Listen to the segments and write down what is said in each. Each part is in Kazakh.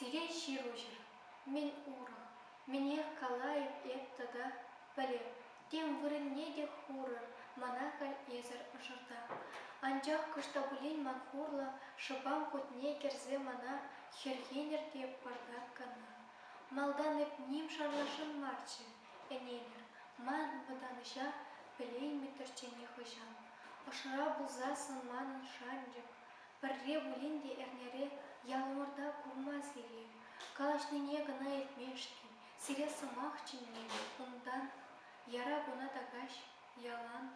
Сире ширужыр, мен урах, менех калаев эттада, біле, тем вырынне де хурыр, манахаль езір жырда. Анчах кыштабулин манхурла, шыбам хотне керзе мана, хергенер деп бардак кана. Малдан эп ним шарлашын марчы, эненер, ман баданыша, білейн митерчене хыжан. Ошыра бұлзасын манын шанжық, бірре булинде эрнере ялмырда курма сире. Калашнине гына этмешки, сире сымақ чинне, ундан яра гуна тагаш, ялан.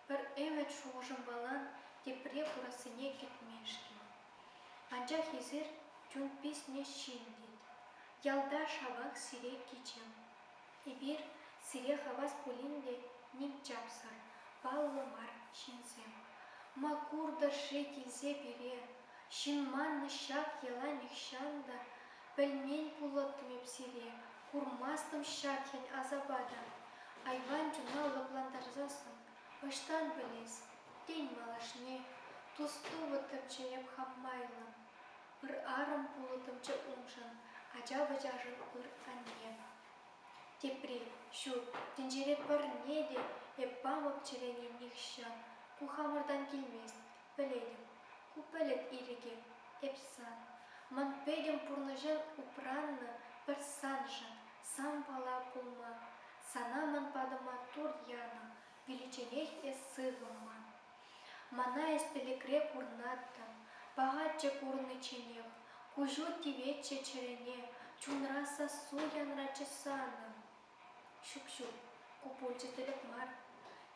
Бір эмет шуғышын балан, тепре пурасыне кетмешки. Анчах езір чун песне шиндет. Ялда шабак сире кичем. Ибир сире хавас пулинде ним чапсар, баллы мар шинзем. Макурда шетилзе бере, шин манны шак елан ихшанда, пельмень пулаттым сире, курмастым шакхен азабада. Айван чуна лапландарзасын, ыштан білес, тень малашне, тусту ватымченеп хаммайлан. Ыр арым пулатымче умшан, ача-бачажын ыр анне. Тепре, шу, тенжере пыр неде, эппамып черене нихшан, ку хамырдан келмес, біледім, ку пілік иреге, эпсан. Ман педем пурныжен упранны бір санжан, сан пала пулма, сана ман падыма тур яна, величенех эс сығылма. Мана эс пелекре курнаттан, бағатче курны ченех, кужу тиветче черене, чунраса су янрачы саны. Шук-шук, купульче тілік мар,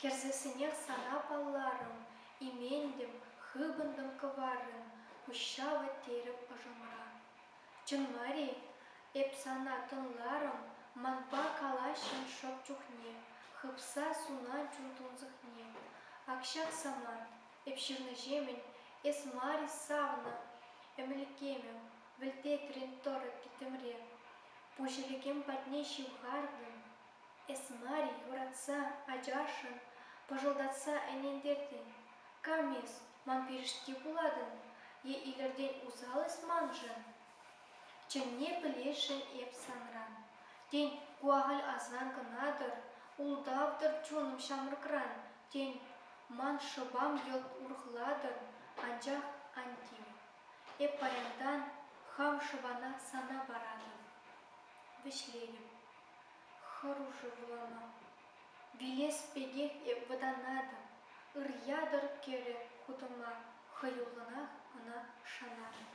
керзесінех сана палларым, имендім, хыбындым кыварын, кущавы теріп ыжымра. Чын мари, эп сана тынларым, манпа калашын шоп чухне, хыпса сунан чунтунзыхне. Акшак саман, эп шырны жемен, эс мари савна, эмілікемем, вілте тренторы кетімре. Пушелікем патне шивғардым, эс мари юратса, ажашын, пожылдатса әнендерден. Камес, ман періште буладын, е илерден узалыс манжын. Чынне білешін еп санран. Тен куағыл азан гынадыр, улдавдыр чоным шамыркран. Тен ман шыбам елт урғладыр, анчақ антим. Эп паяндан хам шыбана сана барадым. Вішлерім, хорошы булама. Вилес пегех эп выданадым, ыр ядыр кере худыма, хыюлына ына шанадым.